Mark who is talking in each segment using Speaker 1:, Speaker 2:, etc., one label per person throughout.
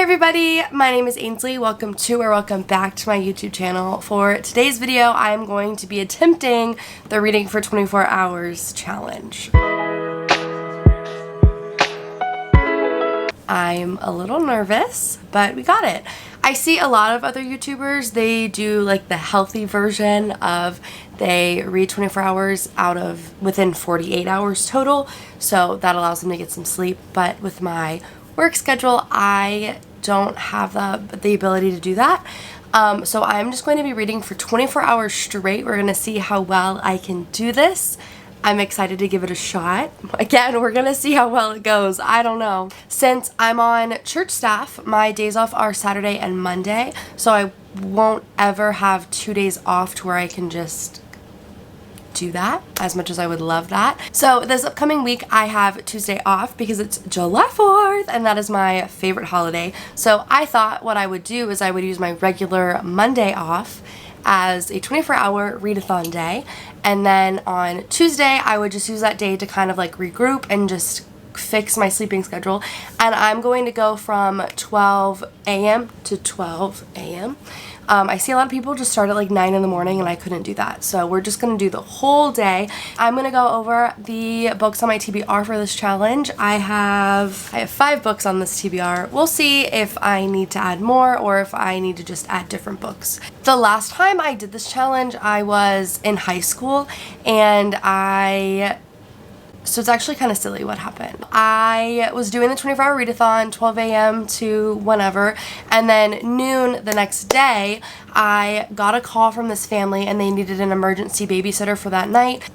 Speaker 1: everybody, my name is Ainsley. Welcome to or welcome back to my YouTube channel. For today's video, I am going to be attempting the Reading for 24 Hours challenge. I'm a little nervous, but we got it. I see a lot of other YouTubers, they do like the healthy version of they read 24 hours within 48 hours total, so that allows them to get some sleep. But with my work schedule, I don't have the ability to do that. So I'm just going to be reading for 24 hours straight. We're going to see how well I can do this. I'm excited to give it a shot. Again, we're gonna see how well it goes. I don't know. Since I'm on church staff, my days off are Saturday and Monday, so I won't ever have 2 days off to where I can just do that, as much as I would love that. So this upcoming week I have Tuesday off because it's July 4th and that is my favorite holiday. So I thought what I would do is I would use my regular Monday off as a 24-hour readathon day, and then on Tuesday I would just use that day to kind of like regroup and just fix my sleeping schedule. And I'm going to go from 12 a.m. to 12 a.m. I see a lot of people just start at like 9 in the morning and I couldn't do that. So we're just going to do the whole day. I'm going to go over the books on my TBR for this challenge. I have 5 books on this TBR. We'll see if I need to add more or if I need to just add different books. The last time I did this challenge, I was in high school and so it's actually kind of silly what happened. I was doing the 24-hour readathon, 12 a.m. to whenever, and then noon the next day, I got a call from this family and they needed an emergency babysitter for that night.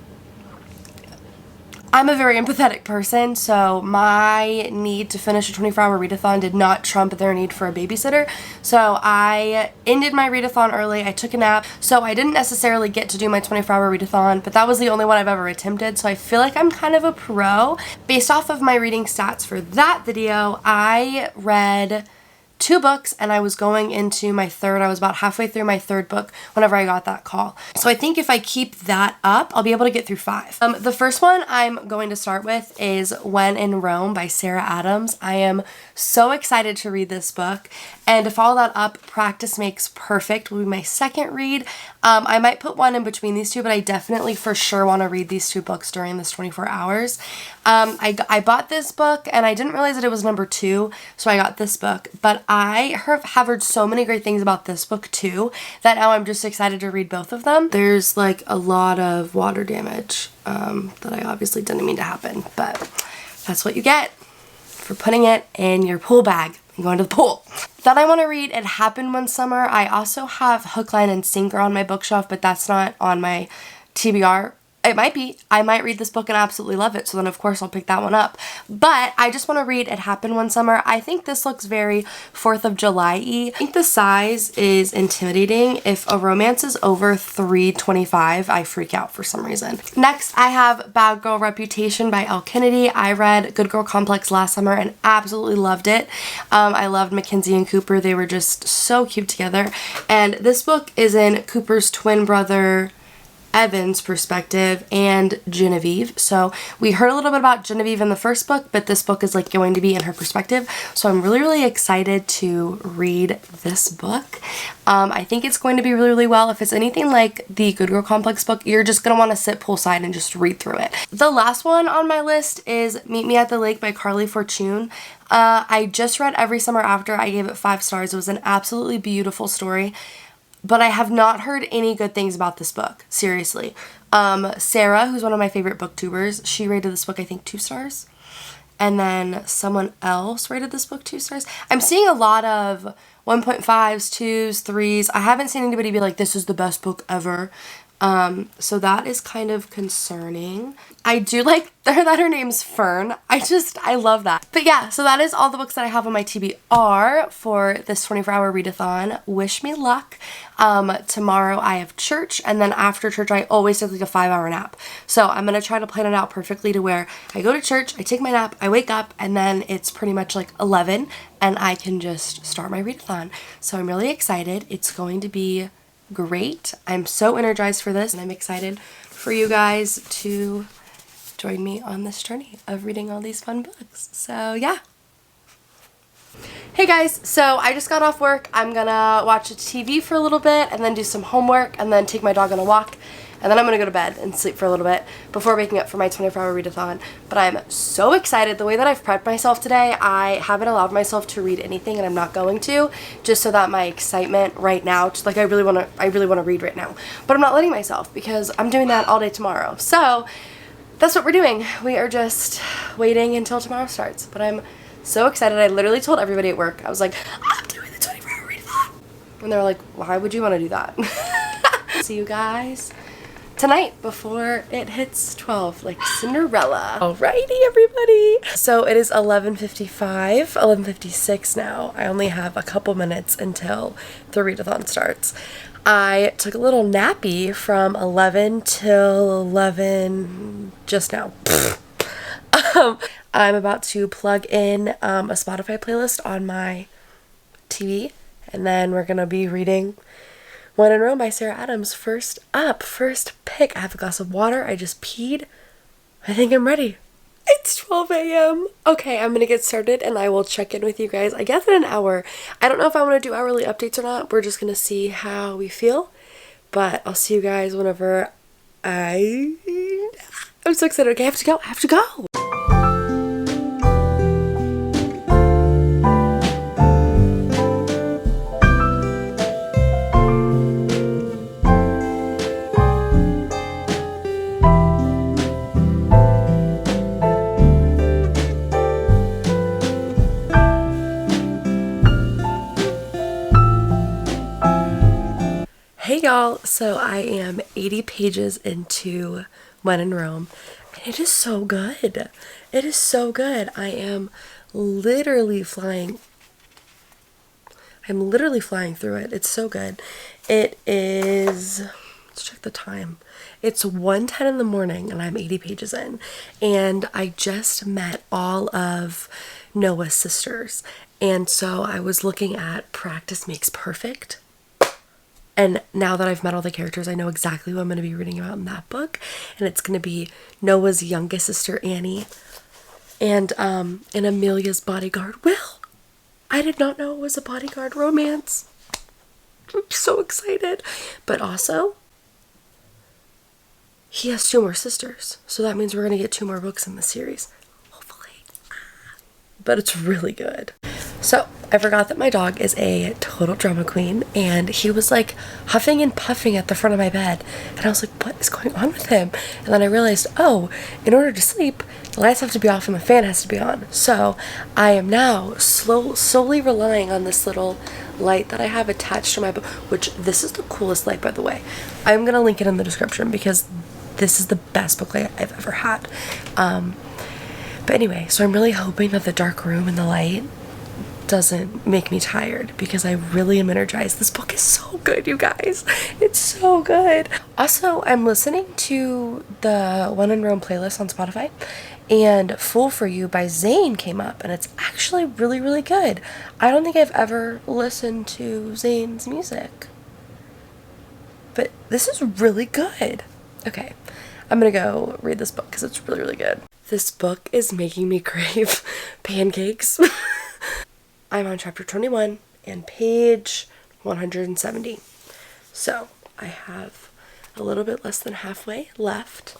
Speaker 1: I'm a very empathetic person, so my need to finish a 24-hour readathon did not trump their need for a babysitter. So I ended my readathon early, I took a nap, so I didn't necessarily get to do my 24-hour readathon, but that was the only one I've ever attempted, so I feel like I'm kind of a pro. Based off of my reading stats for that video, I read 2 books and I was going into my third. I was about halfway through my third book whenever I got that call. So I think if I keep that up, I'll be able to get through 5. The first one I'm going to start with is When in Rome by Sarah Adams. I am so excited to read this book, and to follow that up, Practice Makes Perfect will be my second read. I might put one in between these two, but I definitely for sure want to read these 2 books during this 24 hours. I bought this book and I didn't realize that it was number 2, so I got this book, but I have heard so many great things about this book too that now I'm just excited to read both of them. There's like a lot of water damage that I obviously didn't mean to happen, but that's what you get for putting it in your pool bag and going to the pool. Then I want to read It Happened One Summer. I also have Hook, Line, and Sinker on my bookshelf, but that's not on my TBR. It might be. I might read this book and absolutely love it, so then of course I'll pick that one up. But I just want to read It Happened One Summer. I think this looks very 4th of July-y. I think the size is intimidating. If a romance is over 325, I freak out for some reason. Next, I have Bad Girl Reputation by Elle Kennedy. I read Good Girl Complex last summer and absolutely loved it. I loved Mackenzie and Cooper. They were just so cute together. And this book is in Cooper's twin brother Evan's perspective and Genevieve. So we heard a little bit about Genevieve in the first book, but this book is like going to be in her perspective. So I'm really excited to read this book. I think it's going to be really well. If it's anything like the Good Girl Complex book, you're just going to want to sit poolside and just read through it. The last one on my list is Meet Me at the Lake by Carly Fortune. I just read Every Summer After. I gave it 5 stars. It was an absolutely beautiful story. But I have not heard any good things about this book, seriously. Sarah, who's one of my favorite booktubers, she rated this book, I think, 2 stars. And then someone else rated this book 2 stars. I'm seeing a lot of 1.5s, 2s, 3s. I haven't seen anybody be like, this is the best book ever. So that is kind of concerning. I do like that her name's Fern. I love that. But yeah, so that is all the books that I have on my TBR for this 24-hour readathon. Wish me luck. Tomorrow I have church, and then after church I always take like a 5-hour nap. So I'm going to try to plan it out perfectly to where I go to church, I take my nap, I wake up, and then it's pretty much like 11 and I can just start my readathon. So I'm really excited. It's going to be great. I'm so energized for this, and I'm excited for you guys to join me on this journey of reading all these fun books. So yeah. Hey guys, so I just got off work. I'm gonna watch TV for a little bit and then do some homework and then take my dog on a walk. And then I'm gonna go to bed and sleep for a little bit before waking up for my 24-hour readathon. But I'm so excited. The way that I've prepped myself today, I haven't allowed myself to read anything, and I'm not going to, just so that my excitement right now, just like I really wanna read right now. But I'm not letting myself because I'm doing that all day tomorrow. So that's what we're doing. We are just waiting until tomorrow starts. But I'm so excited. I literally told everybody at work, I was like, I'm doing the 24-hour readathon. And they were like, why would you want to do that? See you guys tonight before it hits 12, like Cinderella. Alrighty, everybody. So it is 11:55, 11:56 now. I only have a couple minutes until the readathon starts. I took a little nappy from 11 till 11 just now. I'm about to plug in a Spotify playlist on my TV, and then we're gonna be reading When in Rome by Sarah Adams. First up, first pick. I have a glass of water. I just peed. I think I'm ready. It's 12 a.m. Okay, I'm gonna get started and I will check in with you guys, I guess, in an hour. I don't know if I want to do hourly updates or not. We're just gonna see how we feel. But I'll see you guys whenever I'm so excited. Okay, I have to go. I have to go. Hey y'all, so I am 80 pages into When in Rome, and it is so good. It is so good. I am literally flying. I'm literally flying through it. It's so good. It is, let's check the time. It's 1:10 in the morning and I'm 80 pages in, and I just met all of Noah's sisters, and so I was looking at Practice Makes Perfect. And now that I've met all the characters, I know exactly what I'm going to be reading about in that book. And it's going to be Noah's youngest sister, Annie, and Amelia's bodyguard, Will. I did not know it was a bodyguard romance. I'm so excited. But also, he has 2 more sisters. So that means we're going to get 2 more books in the series. Hopefully. But it's really good. So I forgot that my dog is a total drama queen, and he was like huffing and puffing at the front of my bed, and I was like, what is going on with him? And then I realized, oh, in order to sleep, the lights have to be off and the fan has to be on. So I am now slowly relying on this little light that I have attached to my book, which this is the coolest light, by the way. I'm gonna link it in the description because this is the best book light I've ever had. But anyway, so I'm really hoping that the dark room and the light doesn't make me tired, because I really am energized. This book is so good, you guys. It's so good. Also, I'm listening to the When in Rome playlist on Spotify, and Fool for You by Zayn came up, and it's actually really, really good. I don't think I've ever listened to Zayn's music, but this is really good. Okay, I'm gonna go read this book because it's really, really good. This book is making me crave pancakes. I'm on chapter 21 and page 170. So I have a little bit less than halfway left,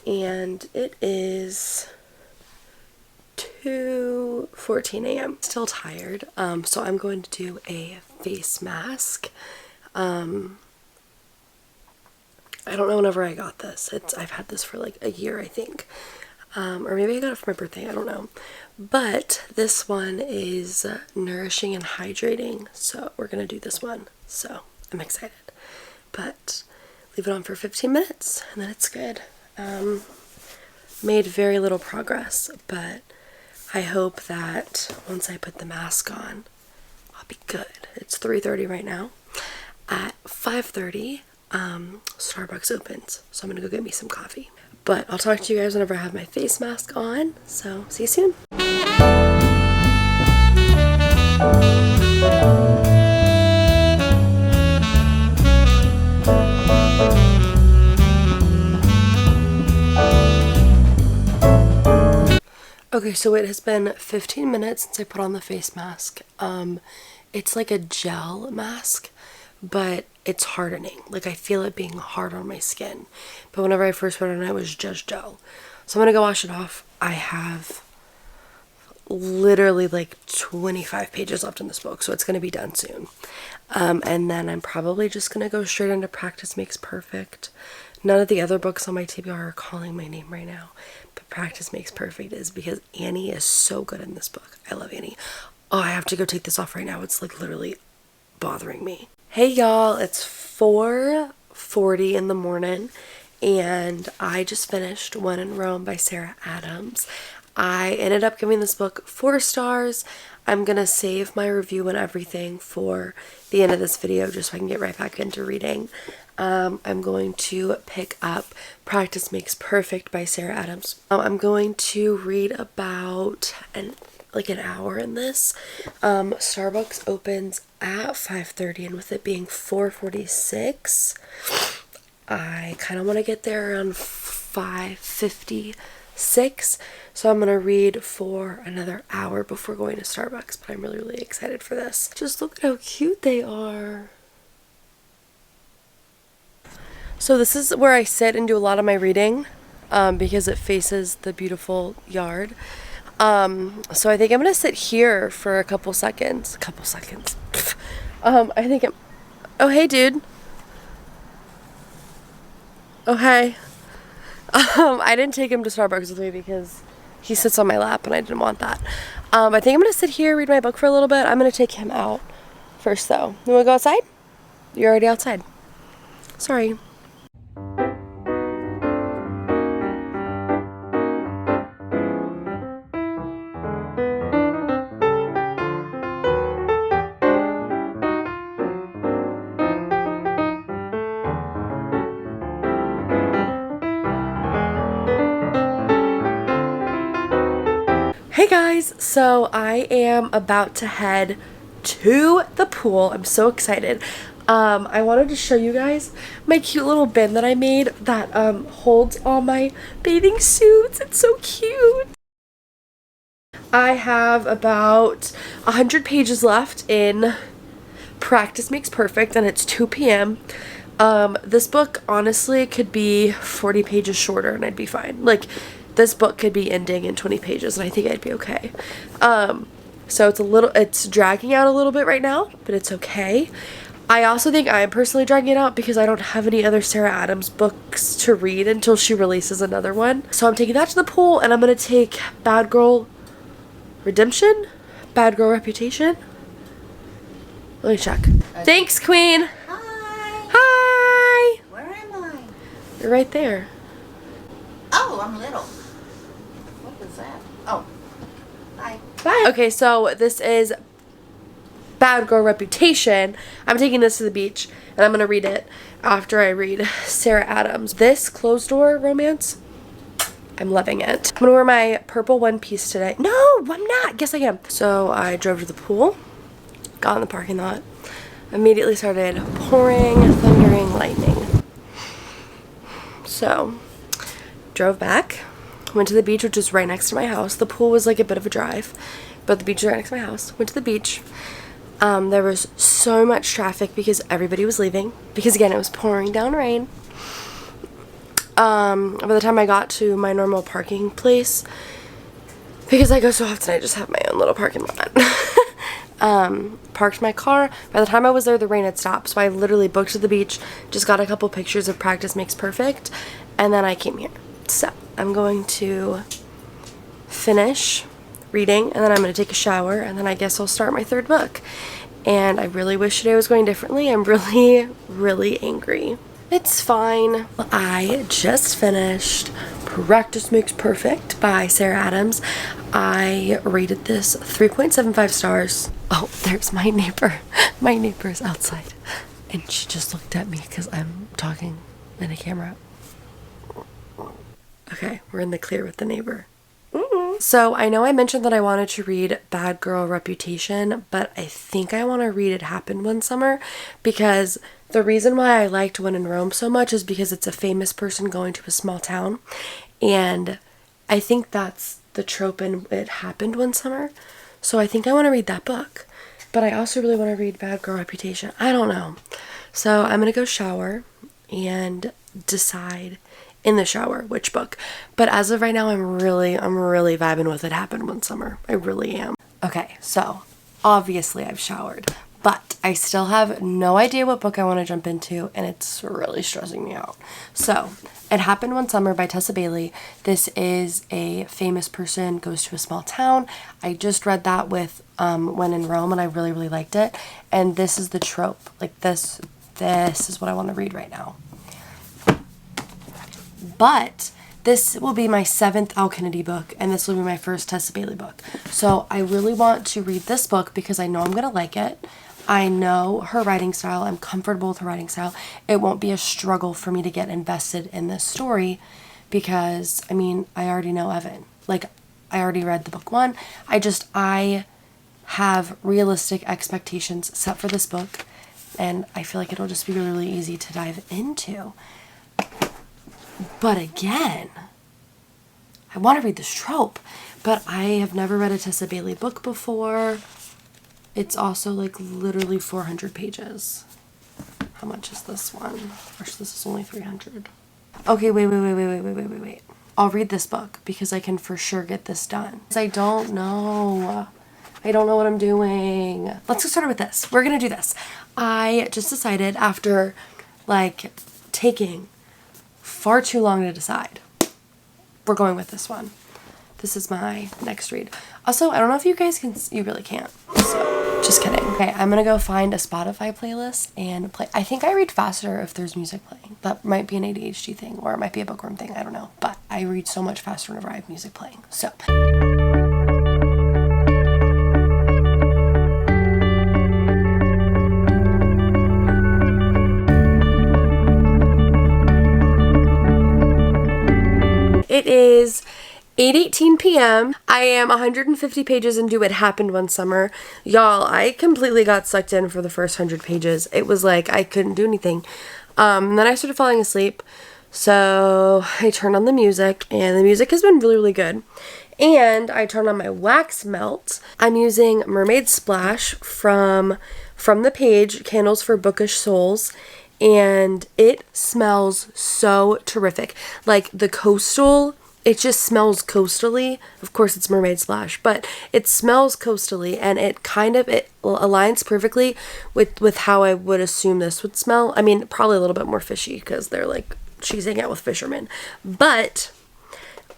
Speaker 1: and it is 2:14 a.m. Still tired, so I'm going to do a face mask. I don't know whenever I got this. I've had this for like a year, I think. Or maybe I got it for my birthday, I don't know. But this one is nourishing and hydrating, so we're gonna do this one. So I'm excited. But leave it on for 15 minutes and then it's good. Made very little progress, but I hope that once I put the mask on, I'll be good. It's 3:30 right now. At 5:30, Starbucks opens, so I'm gonna go get me some coffee. But I'll talk to you guys whenever I have my face mask on, so see you soon. Okay, so it has been 15 minutes since I put on the face mask. It's like a gel mask, but it's hardening. Like I feel it being hard on my skin. But whenever I first put it on, it was just gel. So I'm gonna go wash it off. I have literally like 25 pages left in this book, so it's gonna be done soon. And then I'm probably just gonna go straight into Practice Makes Perfect. None of the other books on my TBR are calling my name right now, but Practice Makes Perfect is because Annie is so good in this book. I love Annie. Oh, I have to go take this off right now. It's like literally bothering me. Hey y'all, it's 4:40 in the morning and I just finished When in Rome by Sarah Adams. I ended up giving this book 4 stars. I'm gonna save my review and everything for the end of this video just so I can get right back into reading. I'm going to pick up Practice Makes Perfect by Sarah Adams. I'm going to read about an hour in this. Starbucks opens at 5:30 and with it being 4:46, I kind of want to get there around 5:56. So I'm going to read for another hour before going to Starbucks, but I'm really, really excited for this. Just look at how cute they are. So this is where I sit and do a lot of my reading because it faces the beautiful yard. So I think I'm going to sit here for a couple seconds. I think oh, hey, dude. Oh, hey. I didn't take him to Starbucks with me because he sits on my lap and I didn't want that. I think I'm going to sit here, read my book for a little bit. I'm going to take him out first, though. You want to go outside? You're already outside. Sorry. Hey guys, so I am about to head to the pool. I'm so excited. I wanted to show you guys my cute little bin that I made that holds all my bathing suits. It's so cute. I have about 100 pages left in Practice Makes Perfect and it's 2 p.m. This book honestly could be 40 pages shorter and I'd be fine. Like, this book could be ending in 20 pages and I think I'd be okay. So it's dragging out a little bit right now, but it's okay. I also think I'm personally dragging it out because I don't have any other Sarah Adams books to read until she releases another one. So I'm taking that to the pool and I'm going to take Bad Girl Redemption? Bad Girl Reputation? Let me check. Thanks, Queen!
Speaker 2: Hi!
Speaker 1: Hi!
Speaker 2: Where am I?
Speaker 1: You're right there.
Speaker 2: Oh, I'm little. What was that? Oh. Hi.
Speaker 1: Bye. Okay, so this is Bad Girl Reputation. I'm taking this to the beach and I'm going to read it after I read Sarah Adams. This closed door romance, I'm loving it. I'm going to wear my purple one piece today. No, I'm not. Guess I am. So I drove to the pool, got in the parking lot, immediately started pouring, thundering lightning. So drove back, went to the beach, which is right next to my house. The pool was like a bit of a drive, but the beach is right next to my house. Went to the beach. There was so much traffic because everybody was leaving because again it was pouring down rain. By the time I got to my normal parking place, because I go so often I just have my own little parking lot, parked my car. By the time I was there the rain had stopped, so I literally booked to the beach, just got a couple pictures of Practice Makes Perfect, and then I came here. So I'm going to finish reading and then I'm going to take a shower and then I guess I'll start my 3rd book. And I really wish today was going differently. I'm really, really angry. It's fine. I just finished Practice Makes Perfect by Sarah Adams. I rated this 3.75 stars. Oh, there's my neighbor. My neighbor's outside and she just looked at me because I'm talking in a camera. Okay, we're in the clear with the neighbor. So I know I mentioned that I wanted to read Bad Girl Reputation, but I think I want to read It Happened One Summer because the reason why I liked When in Rome so much is because it's a famous person going to a small town, and I think that's the trope in It Happened One Summer. So I think I want to read that book. But I also really want to read Bad Girl Reputation. I don't know. So I'm going to go shower and decide in the shower which book. But as of right now, I'm really vibing with It Happened One Summer. I really am. Okay, so obviously I've showered, but I still have no idea what book I want to jump into, and it's really stressing me out. So, It Happened One Summer by Tessa Bailey. This is a famous person goes to a small town. I just read that with When in Rome, and I really liked it. And this is the trope. Like this is what I want to read right now. But this will be my 7th Al Kennedy book, and this will be my first Tessa Bailey book. So I really want to read this book because I know I'm going to like it. I know her writing style. I'm comfortable with her writing style. It won't be a struggle for me to get invested in this story because, I mean, I already know Evan. Like, I already read the book 1. I have realistic expectations set for this book, and I feel like it'll just be really easy to dive into. But again, I want to read this trope, but I have never read a Tessa Bailey book before. It's also like literally 400 pages. How much is this one? This is only 300. Okay, wait. I'll read this book because I can for sure get this done. I don't know what I'm doing. Let's get started with this. We're going to do this. I just decided after like taking far too long to decide. We're going with this one. This is my next read. Also, I don't know if you guys can, you really can't. So, just kidding. Okay, I'm gonna go find a Spotify playlist and play. I think I read faster if there's music playing. That might be an ADHD thing, or it might be a bookworm thing, I don't know. But I read so much faster whenever I have music playing. So. It is 8:18 p.m. I am 150 pages into It Happened One Summer. Y'all, I completely got sucked in for the first 100 pages. It was like I couldn't do anything. And then I started falling asleep. So I turned on the music, and the music has been really good. And I turned on my wax melt. I'm using Mermaid Splash from the page Candles for Bookish Souls. And it smells so terrific. Like the coastal, it just smells coastally. Of course it's Mermaid Splash, but it smells coastally, and it aligns perfectly with how I would assume this would smell. I mean, probably a little bit more fishy because they're like, she's hanging out with fishermen. But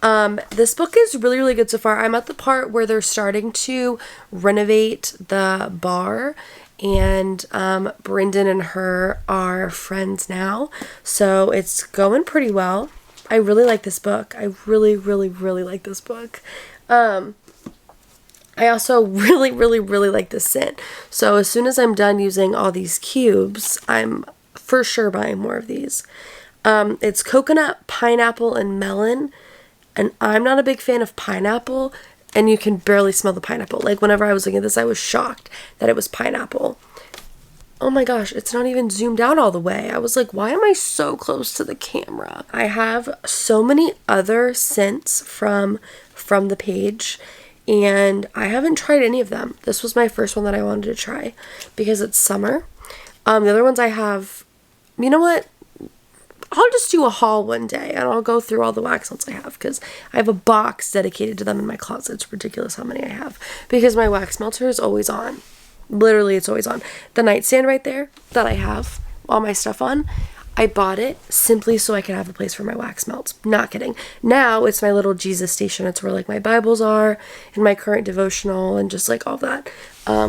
Speaker 1: this book is really good so far. I'm at the part where they're starting to renovate the bar, and Brendan and her are friends now, so it's going pretty well. I really like this book. I really like this book. I also really like this scent. So as soon as I'm done using all these cubes, I'm for sure buying more of these. It's coconut, pineapple, and melon, and I'm not a big fan of pineapple. And you can barely smell the pineapple. Like, whenever I was looking at this, I was shocked that it was pineapple. Oh my gosh, it's not even zoomed out all the way. I was like, why am I so close to the camera? I have so many other scents from the page, and I haven't tried any of them. This was my first one that I wanted to try because it's summer. The other ones I have, you know what? I'll just do a haul one day, and I'll go through all the wax melts I have, because I have a box dedicated to them in my closet. It's ridiculous how many I have, because my wax melter is always on. Literally, it's always on. The nightstand right there that I have all my stuff on, I bought it simply so I could have a place for my wax melts. Not kidding. Now it's my little Jesus station. It's where like my Bibles are and my current devotional and just like all that,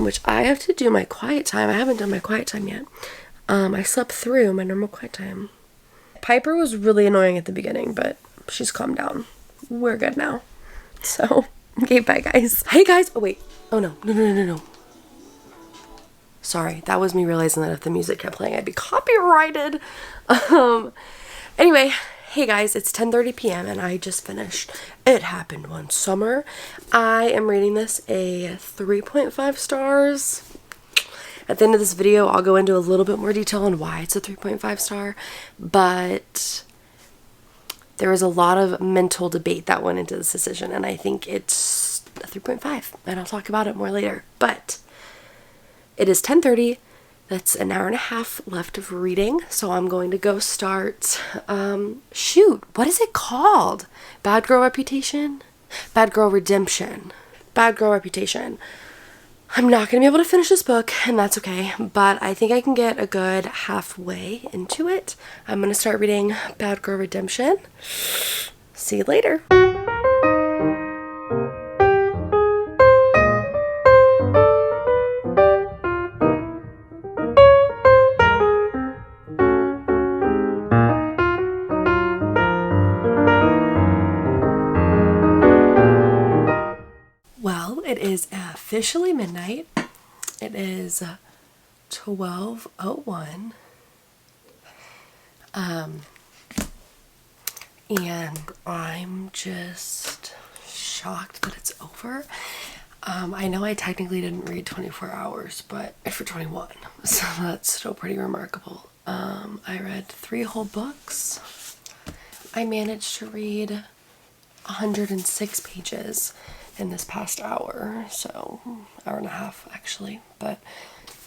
Speaker 1: which I have to do my quiet time. I haven't done my quiet time yet. I slept through my normal quiet time. Piper was really annoying at the beginning, but she's calmed down. We're good now. So, okay, bye guys. Hey guys! Oh wait. Oh no. Sorry, that was me realizing that if the music kept playing, I'd be copyrighted. Anyway, hey guys, it's 10:30 p.m. and I just finished It Happened One Summer. I am rating this a 3.5 stars. At the end of this video, I'll go into a little bit more detail on why it's a 3.5 star, but there was a lot of mental debate that went into this decision, and I think it's a 3.5, and I'll talk about it more later. But it is 10:30. That's an hour and a half left of reading, so I'm going to go start, shoot, what is it called? Bad Girl Reputation? Bad Girl Redemption. Bad Girl Reputation. I'm not going to be able to finish this book, and that's okay, but I think I can get a good halfway into it. I'm going to start reading Bad Girl Redemption. See you later. It is officially midnight. It is 12:01. And I'm just shocked that it's over. I know I technically didn't read 24 hours, but for 21, so that's still pretty remarkable. I read 3 whole books. I managed to read 106 pages in this past hour, so hour and a half actually, but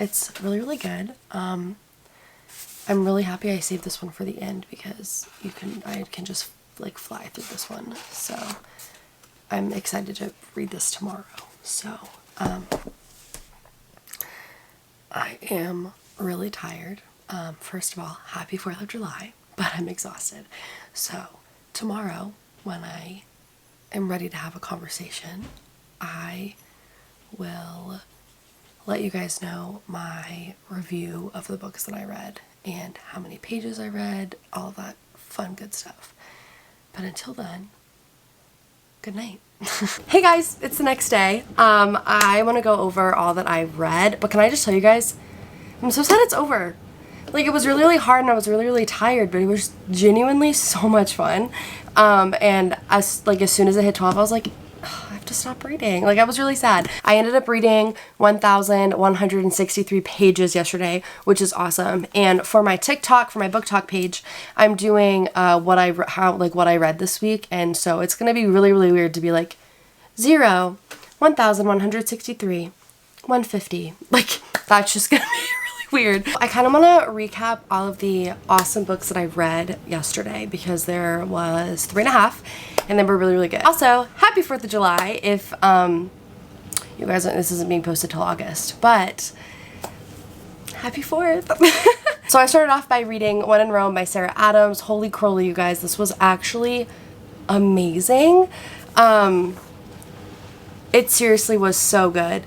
Speaker 1: it's really, really good. I'm really happy I saved this one for the end because I can just like fly through this one, so I'm excited to read this tomorrow. So I am really tired. First of all, happy 4th of July, but I'm exhausted. So tomorrow, when I am ready to have a conversation, I will let you guys know my review of the books that I read and how many pages I read, all of that fun good stuff. But until then, good night. Hey guys, it's the next day. I want to go over all that I read, but can I just tell you guys, I'm so sad it's over. Like, it was really, really hard and I was really, really tired, but it was genuinely so much fun. And as soon as it hit 12, I was like, oh, I have to stop reading. Like, I was really sad. I ended up reading 1,163 pages yesterday, which is awesome. And for my TikTok, for my book talk page, I'm doing what I read this week. And so it's gonna be really, really weird to be like 0, 1,163, 150. Like, that's just gonna be weird. I kind of want to recap all of the awesome books that I read yesterday because there was 3.5 and they were really, really good. Also, happy 4th of July if you guys, this isn't being posted till August, but happy 4th. So I started off by reading When in Rome by Sarah Adams. Holy crowly, you guys, this was actually amazing. It seriously was so good.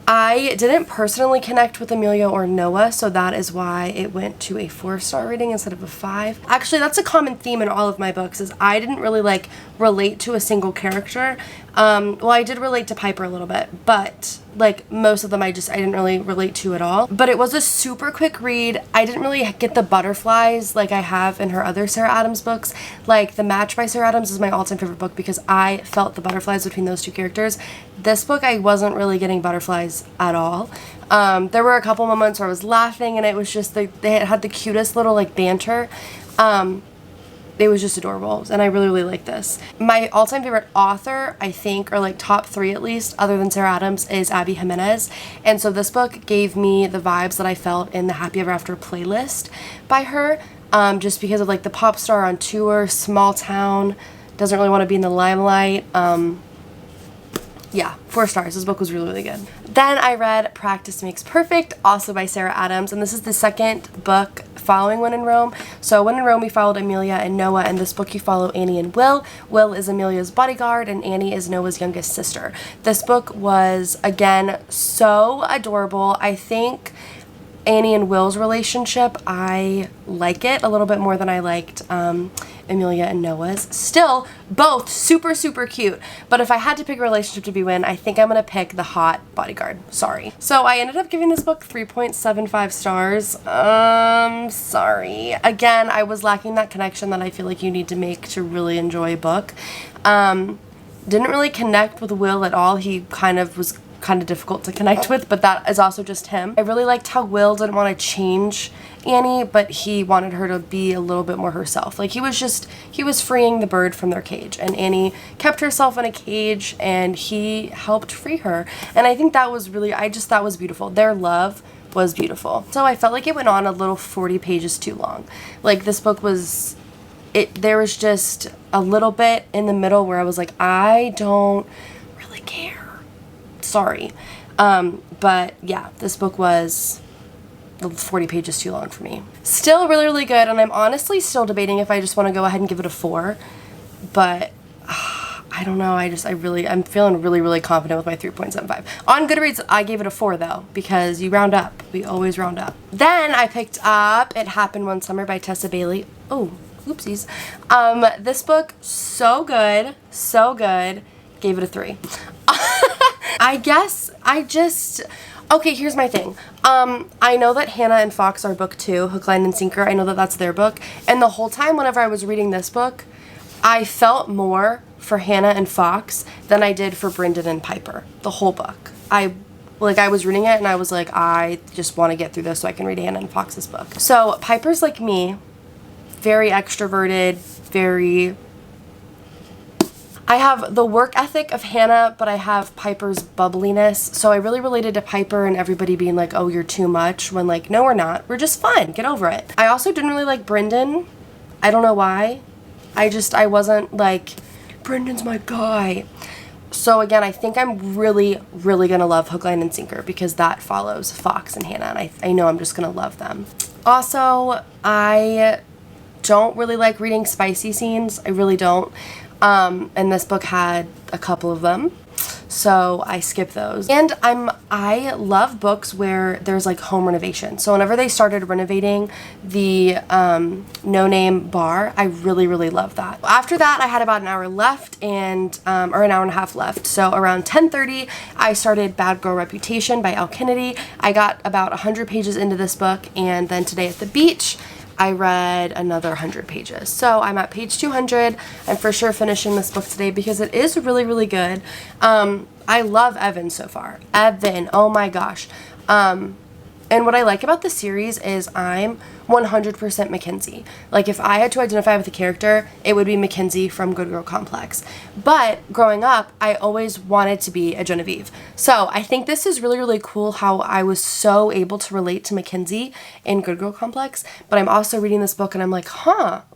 Speaker 1: I didn't personally connect with Amelia or Noah, so that is why it went to a 4-star rating instead of a 5. Actually, that's a common theme in all of my books, is I didn't really like relate to a single character. Well, I did relate to Piper a little bit, but like most of them I didn't really relate to at all. But it was a super quick read. I didn't really get the butterflies like I have in her other Sarah Adams books. Like The Match by Sarah Adams is my all-time favorite book because I felt the butterflies between those two characters. This book, I wasn't really getting butterflies at all. There were a couple moments where I was laughing and it was just, they had the cutest little like banter. It was just adorable, and I really, really like this. My all-time favorite author, I think, or like top 3 at least, other than Sarah Adams, is Abby Jimenez. And so this book gave me the vibes that I felt in the Happy Ever After playlist by her, just because of like the pop star on tour, small town, doesn't really want to be in the limelight. Yeah, 4 stars. This book was really, really good. Then I read Practice Makes Perfect, also by Sarah Adams, and this is the second book following When in Rome. So When in Rome, we followed Amelia and Noah, and this book you follow Annie and Will. Will is Amelia's bodyguard, and Annie is Noah's youngest sister. This book was, again, so adorable. I think Annie and Will's relationship, I like it a little bit more than I liked Amelia and Noah's. Still, both super, super cute. But if I had to pick a relationship to be win, I think I'm going to pick the hot bodyguard. Sorry. So I ended up giving this book 3.75 stars. Sorry. Again, I was lacking that connection that I feel like you need to make to really enjoy a book. Didn't really connect with Will at all. He kind of was kind of difficult to connect with, but that is also just him. I really liked how Will didn't want to change Annie, but he wanted her to be a little bit more herself. Like he was freeing the bird from their cage, and Annie kept herself in a cage and he helped free her. And I think that was really, I just thought was beautiful. Their love was beautiful. So I felt like it went on a little 40 pages too long. Like this book was, there was just a little bit in the middle where I was like, I don't really care. Sorry. But yeah, this book was 40 pages too long for me. Still really, really good, and I'm honestly still debating if I just want to go ahead and give it a 4, but I don't know, I'm feeling really, really confident with my 3.75. On Goodreads, I gave it a 4 though, because you round up. We always round up. Then I picked up It Happened One Summer by Tessa Bailey. Oh, oopsies. This book, so good, gave it a 3. Okay, here's my thing. I know that Hannah and Fox are book 2, Hook, Line, and Sinker. I know that that's their book. And the whole time whenever I was reading this book, I felt more for Hannah and Fox than I did for Brendan and Piper. The whole book. I was reading it and I was like, I just want to get through this so I can read Hannah and Fox's book. So Piper's like me, very extroverted, I have the work ethic of Hannah, but I have Piper's bubbliness. So I really related to Piper and everybody being like, oh, you're too much, when like, no, we're not. We're just fun. Get over it. I also didn't really like Brendan. I don't know why. I wasn't like, Brendan's my guy. So again, I think I'm really, really gonna love Hook, Line, and Sinker because that follows Fox and Hannah, and I know I'm just gonna love them. Also, I don't really like reading spicy scenes. I really don't. And this book had a couple of them, so I skip those. And I love books where there's like home renovation. So whenever they started renovating the No Name bar, I really, really loved that. After that, I had about an hour left and or an hour and a half left. So around 10:30, I started Bad Girl Reputation by Elle Kennedy. I got about 100 pages into this book, and then today at the beach, I read another 100 pages. So I'm at page 200. I'm for sure finishing this book today because it is really, really good. I love Evan so far. Evan, oh my gosh. And what I like about the series is I'm 100% Mackenzie. Like if I had to identify with a character, it would be Mackenzie from Good Girl Complex. But growing up, I always wanted to be a Genevieve. So I think this is really, really cool how I was so able to relate to Mackenzie in Good Girl Complex. But I'm also reading this book and I'm like,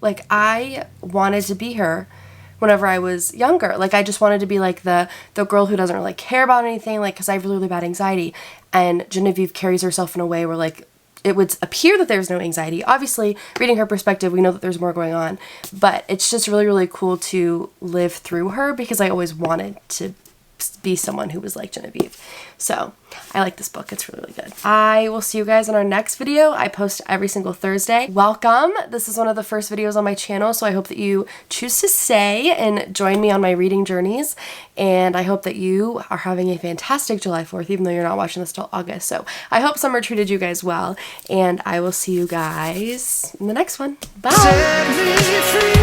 Speaker 1: like I wanted to be her whenever I was younger. Like I just wanted to be like the girl who doesn't really care about anything, like because I have really, really bad anxiety. And Genevieve carries herself in a way where like it would appear that there's no anxiety. Obviously, reading her perspective, we know that there's more going on, but it's just really, really cool to live through her because I always wanted to be someone who was like Genevieve. So I like this book. It's really, really good. I will see you guys in our next video. I post every single Thursday. Welcome. This is one of the first videos on my channel, so I hope that you choose to stay and join me on my reading journeys. And I hope that you are having a fantastic July 4th, even though you're not watching this till August. So I hope summer treated you guys well, and I will see you guys in the next one. Bye.